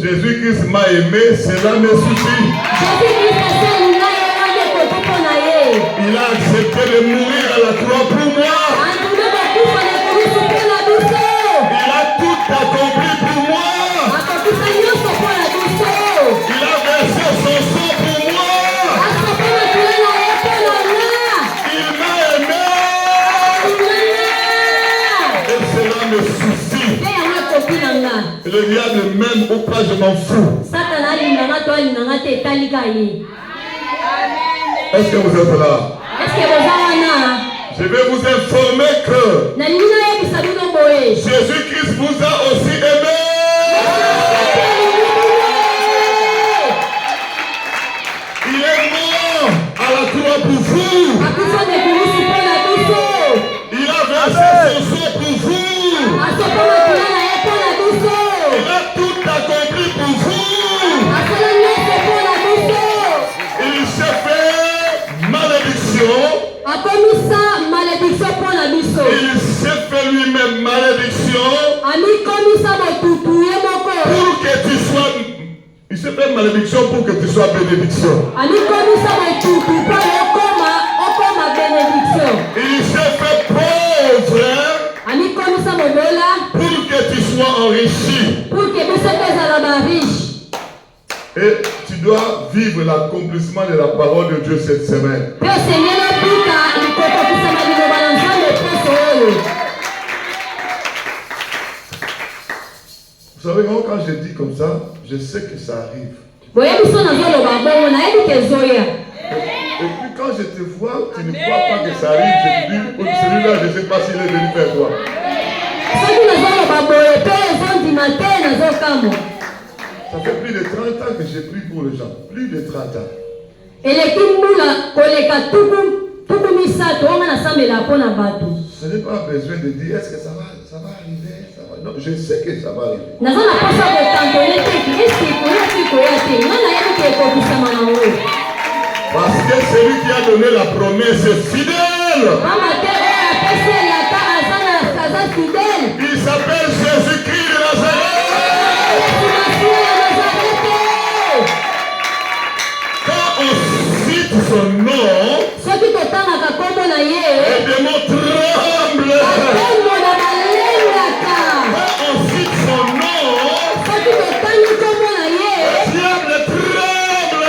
Jésus-Christ m'a aimé, cela me suffit. Il a accepté de mourir à la croix pour moi. Il a tout accompli pour moi. Il a versé son sang pour moi. Il m'a aimé. Et cela me suffit. Et le diable même ou pas, je m'en fous. Est-ce que vous êtes là? Je vais vous informer que Jésus-Christ vous a aussi aimé. Il est mort à la croix pour vous. Il a versé son sang pour vous. Il a tout accompli pour vous. Il s'est fait malédiction. Il s'est fait lui-même malédiction. Pour que tu sois. Il s'est fait malédiction pour que tu sois bénédiction. Il s'est fait pauvre pour que tu sois enrichi. Et tu dois vivre l'accomplissement de la parole de Dieu cette semaine. Vous savez, quand je dis comme ça, je sais que ça arrive. Et puis quand je te vois, tu ne crois pas que ça arrive. Je te dis, celui-là, je ne sais pas s'il est venu vers toi. Ça fait plus de 30 ans que j'ai pris pour les gens. Plus de 30 ans. Ce n'est pas besoin de dire, est-ce que ça va arriver? Ça va... Non, je sais que ça va arriver. Parce que celui qui a donné la promesse est fidèle. Il s'appelle Jésus-Christ de Nazareth. Quand on cite son nom, les démons tremblent. Quand on cite son nom, le diable tremble.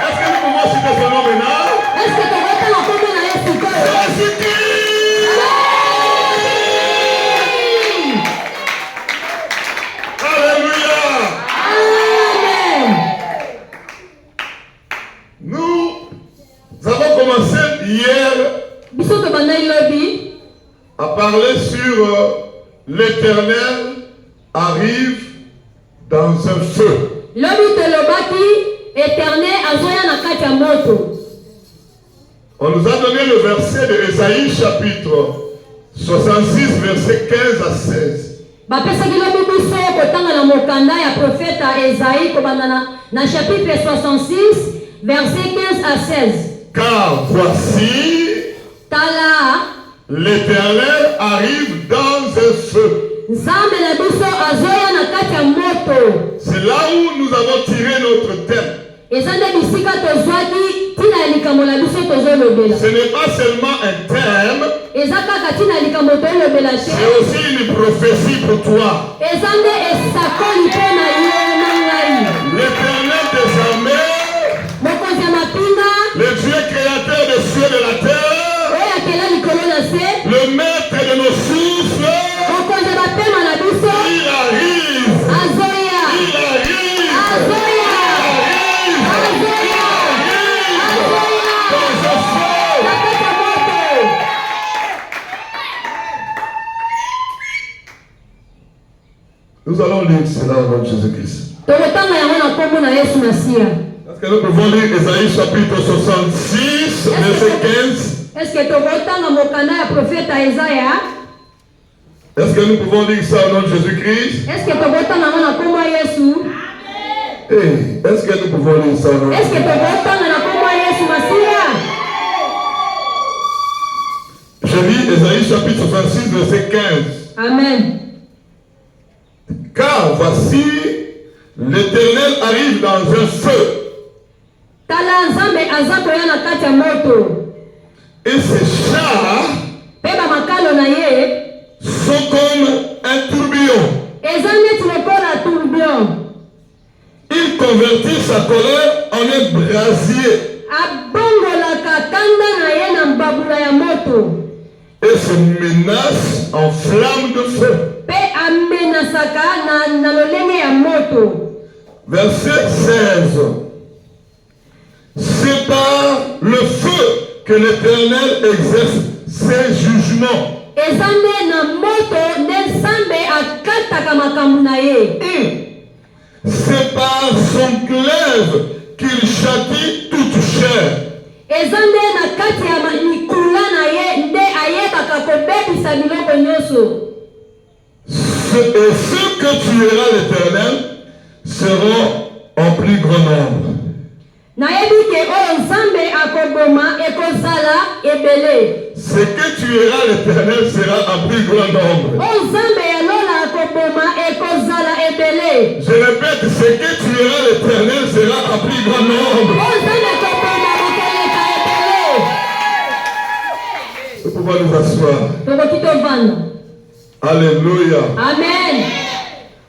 Est-ce que nous pouvons citer son nom maintenant? Alléluia. Nous avons commencé hier à parler sur l'Éternel arrive dans un feu. On nous a donné le verset de Ésaïe chapitre 66 verset 15 à 16. Chapitre 66 verset 15 à 16. Car voici l'Éternel arrive dans un feu. C'est là où nous avons tiré notre thème. Ce n'est pas seulement un thème, c'est aussi une prophétie pour toi. L'Éternel des armées, le Dieu créateur des cieux et de la terre, le maître de nos souffles, il arrive. Nous allons lire cela au nom de Jésus-Christ. Est-ce que nous pouvons lire Ésaïe chapitre 66, verset 15? Est-ce que nous pouvons lire ça au nom de Jésus-Christ? Est-ce que nous pouvons lire ça au nom de Jésus-Christ? Je Je lis Ésaïe chapitre 66, verset 15. Amen. Car voici, l'Éternel arrive dans un feu. Tala nzambe aza koya na kati ya moto. Et ses chars Pe ba makalo na ye sont comme un tourbillon. eza neti lokola tourbillon. Il convertit sa colère en un brasier. Abongolaka kanda na ye na mbabula ya moto. Et se menace en flamme de feu. Pe amenasaka na lolenge ya moto. Verset 16. C'est par le feu que l'Éternel exerce ses jugements. Eza nde na moto nde nzambe akataka makambo na ye. C'est par son glaive qu'il châtie toute chair. Eza nde na kati ya mikula na ye nde ayebaka kobebisa biloko nyonso. Et ceux que tuera l'Éternel seront en plus grand nombre. Nayebi ke oyo nzambe akoboma ekozala ebele. Ce que tuera l'Éternel sera en plus grand nombre. Oyo nzambe ya lola akoboma ekozala ebele. Je répète, ce que tuera l'Éternel sera en plus grand nombre. Oyo nzambe akoboma bokoleka ebele. Nous pouvons nous asseoir. Tokoki tovanda. Alléluia. Amen.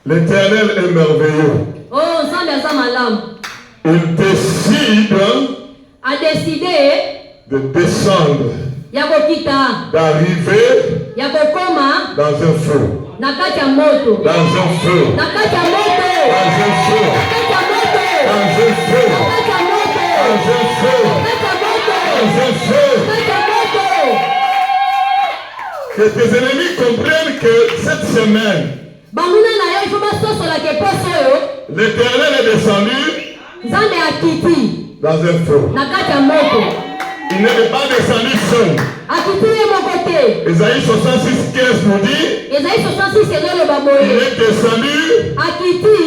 L'Éternel est merveilleux. Oyo nzambe aza malamu. Il décide A décidé de descendre, ya kokita, d'arriver ya kokoma dans un feu. na kati ya moto. Dans un feu. Na kati ya moto. Dans un feu. Na kati ya moto. Dans un feu. Na kati ya moto. Dans un feu. Na kati ya moto. Dans un feu. Na kati ya moto. Que tes ennemis comprennent que cette semaine, Banguna na yo ifo basosola ke poso yo. l'Éternel est descendu Nzambe akiti dans un feu. na kati ya moto. Il n'est pas descendu seul. Akiti ye moko te. Ésaïe 66, 15 nous dit, Ezayi 66 ezoloba il boye. est descendu Akiti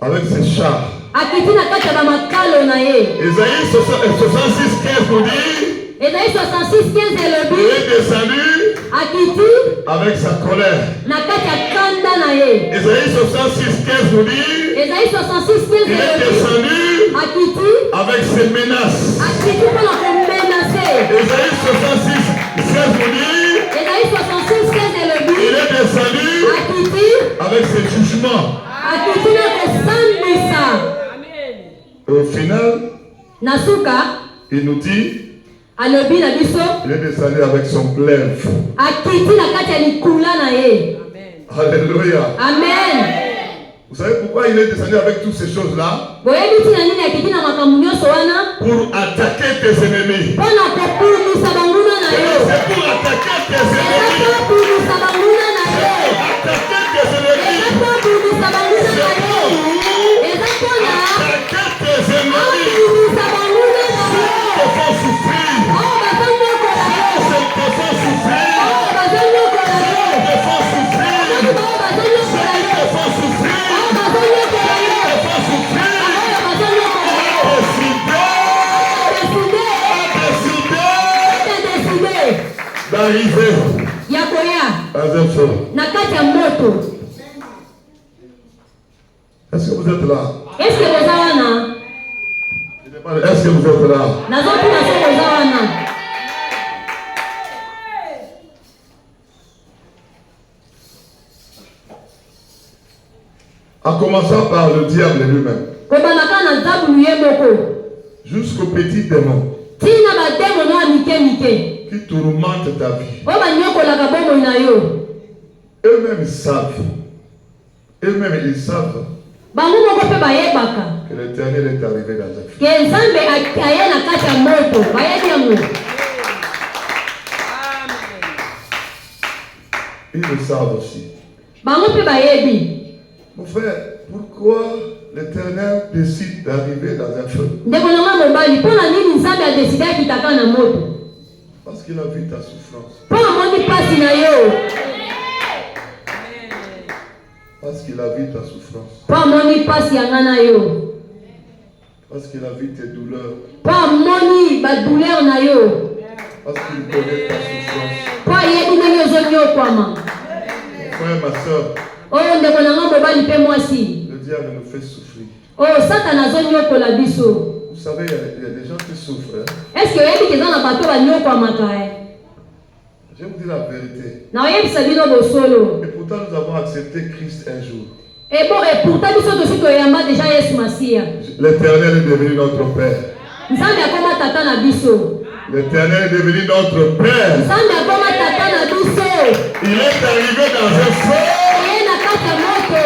avec ses chars. akiti na kati ya bamakalo na ye. Ésaïe 66, 15 nous dit, Ezayi 66 15 il elobi est descendu akiti avec sa colère. na kati ya kanda na ye. Ésaïe 66, 15 nous dit, Ezayi 66 15 il est elobi descendu akiti avec ses menaces. akiti mpona komenase. Ésaïe 66, 16 nous dit, Ezayi 66 15 il elobi est descendu akiti avec ses jugements. akiti na kosambisa. Et au final, Na suka il nous dit, alobi na biso il est descendu avec son glaive. akiti na kati ya likula na ye. Alléluia. Amen. Vous savez pourquoi il est descendu avec toutes ces choses-là? Boyebi tina nini akiti na makambo nyonso wana? Pour attaquer tes ennemis. Mpona kopulumisa banguna na yo. C'est pour attaquer tes Eza ennemis. mpo pulumisa banguna na yo. Attaquer tes Eza ennemis. mpo pulumisa banguna na yo. Eza mpona Attaquer tes ennemis. apulumisa banguna na yo. Te font souffrir. Oyo baza nyokola yo. Te font souffrir. Oyo baza nyokola yo. Te font souffrir. Oyo baza nyokola yo. Te font souffrir. Oyo baza nyokola yo. Te font souffrir. Oyo baza nyokola yo. Décidez d'arriver ya koya dans un feu. na kati ya moto. Est-ce que vous êtes là? Est-ce que boza wana? Je demande, est-ce que vous êtes là? Nazotuna so boza wana. En commençant par le diable lui-même, Kobandaka na zabulu ye moko jusqu'au petit démon tina bademo no ya mike mike qui tourmente ta vie. oyo banyokolaka bomoi na yo. Eux-mêmes ils savent. Eux-mêmes ils savent Bango moko mpe bayebaka que l'Éternel est arrivé dans un feu. ke nzambe aye na kati ya moto. Bayebi yango. Ils le savent aussi. Bango mpe bayebi. Mon frère, pourquoi l'Éternel décide d'arriver dans un feu? Ndeko nanga mobali, mpona nini nzambe adeside akitaka na moto? Parce qu'il a vu ta souffrance. Mpo amoni pasi na yo. Parce qu'il a vu ta souffrance. Mpo amoni pasi yanga na yo. Parce qu'il a vu tes douleurs. Mpo amoni badouleur na yo. Parce qu'il connaît ta souffrance. Po yebi ndenge ozonyokwama. Frère, ma soeur, Oh ndeko na nga mobali mpe mwasi. le diable nous fait souffrir. Oh Satana azonyokola biso. Vous savez, il y a des gens qui souffrent. Est-ce que oyebi keza na bato banyokwamaka? Je vais vous dire la vérité. Na oyebisa bino bosolo. Et pourtant, nous avons accepté Christ un jour. Et bon, et pourtant biso tosi toyamba déjà Yesu Masiya. L'Éternel est devenu notre Père. Nzambe akoma tata na biso. L'Éternel est devenu notre Père. Nzambe akoma tata na biso. Il est arrivé dans un feu Ye na kati ya moto.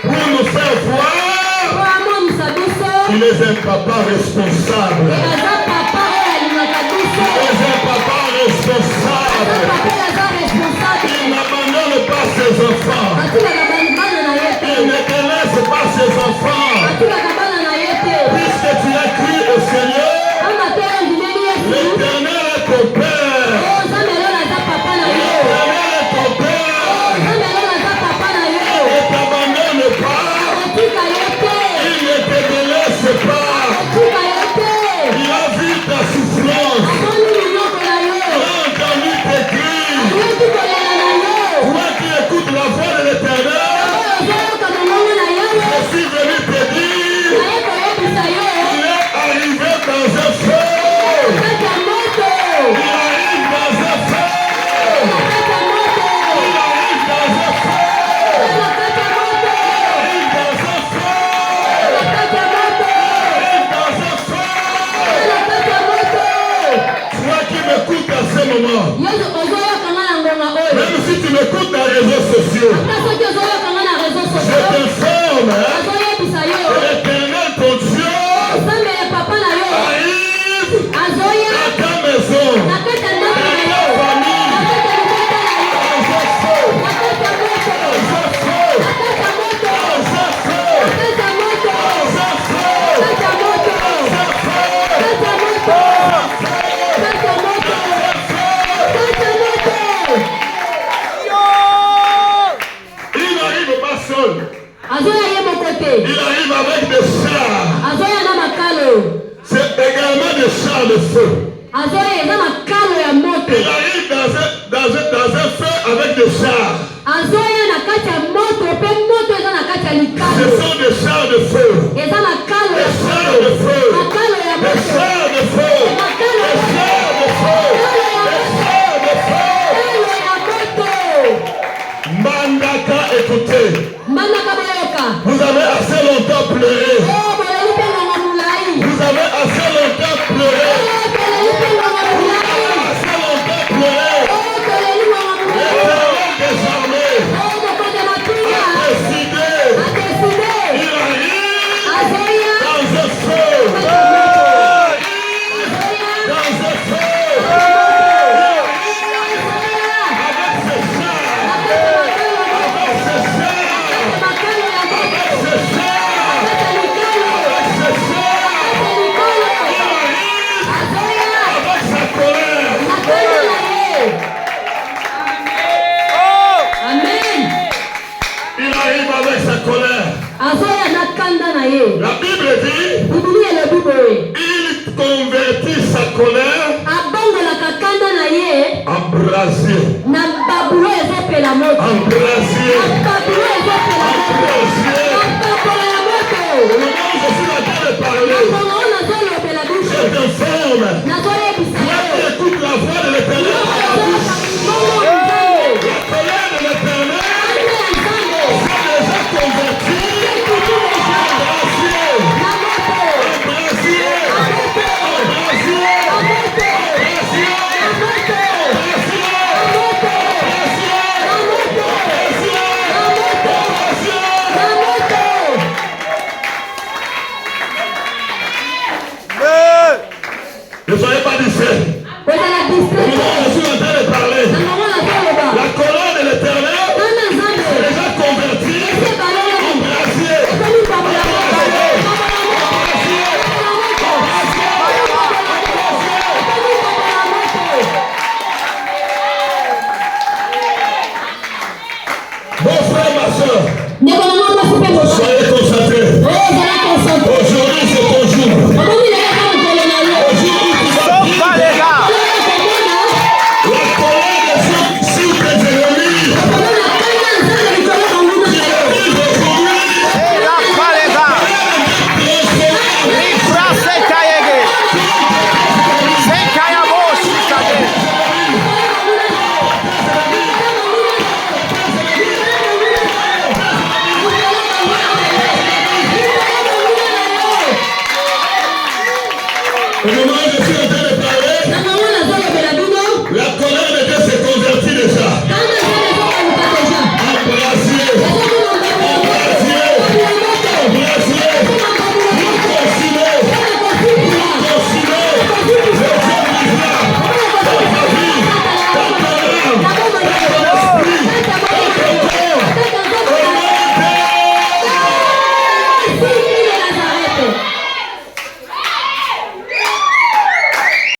pour nous faire voir Po amonisa biso. qu'il est un papa responsable. Aza papa oyo alingaka biso. Il est un papa Aza responsable. papa oyo aza responsable. Il n'abandonne pas ses enfants. Atikaka bana na ye te. Il ne te laisse pas ses enfants. Atikaka bana na ye te. Puisque tu as cru au Seigneur, Kama te ondimeli Yesu. l'Éternel est ton Père. Oh Nzambe lelo aza papa na yo. L'Éternel est ton Père. Nzambe lelo aza papa na yo. Ne t'abandonne pas. Atika yo te. Il ne te délaisse pas. Atika yo te. Il a vu ta souffrance. Amoni minoko na yo. Il a entendu tes cris. Ayoki kolela na yo. Toi qui écoutes la voix de l'Éternel, Oyo ozoyoka mongongo na Yawe. je suis venu te dire, Naye koyebisa yo. il est arrivé dans un feu. Kati ya moto. Il arrive dans un feu. Kati ya moto. Il arrive dans un feu. Kati ya moto. Il arrive dans un feu. Kati ya moto. Il arrive dans un feu. Kati ya moto. Toi qui m'écoutes à ce moment, Yesu ozoyoka nga na ngonga oyo. même si tu m'écoutes dans les réseaux sociaux, Ata soki ozoyoka nga na réseau je sociaux. t'informe, Azoyebisa yo. que l'Éternel, ton Dieu, Nzambe ya papa na yo. arrive Azoya. à ta maison, Na kati ya ndako na yo. ta famille, Na kati ya libota na yo. dans un feu, Na kati ya moto. dans un feu, Na kati ya moto. dans un feu, Na kati ya moto. dans un feu, Na kati ya moto. dans un feu, Na kati ya moto. Kati ya moto. Kati ya moto. il n'arrive pas seul, Azoya ye moko te. il arrive avec des chars. Azoya na makalo. C'est également des chars de feu. Azoya eza makalo ya moto. Il arrive dans un feu avec des chars. Azoya na kati ya moto pe moto eza na kati ya Ce likalo. sont des chars de feu. Eza makalo ya Des chars de moto. feu. Makalo ya Des moto. chars de feu. Makalo Des ya moto. chars de feu. Des chars de feu. Makalo ya moto. Mandaka, écoutez. Mbandaka boyoka. Vous avez assez longtemps pleuré. Oh boleli pe ngonga mulai. Vous avez assez longtemps pleuré. Oh boleli pe ngonga mulai. Assez longtemps pleuré. Oh boleli ngonga mulai. L'Éternel des armées Oh mokonzi ya mampinga. a décidé. Adeside. Il arrive Azoya. dans un feu. Il arrive dans un feu. Avec ses chars. Avec ses chars. Avec ses chars. Avec ses chars. Il arrive avec sa colère. Il arrive avec sa colère. La Bible dit, il convertit sa colère en brasier. En brasier.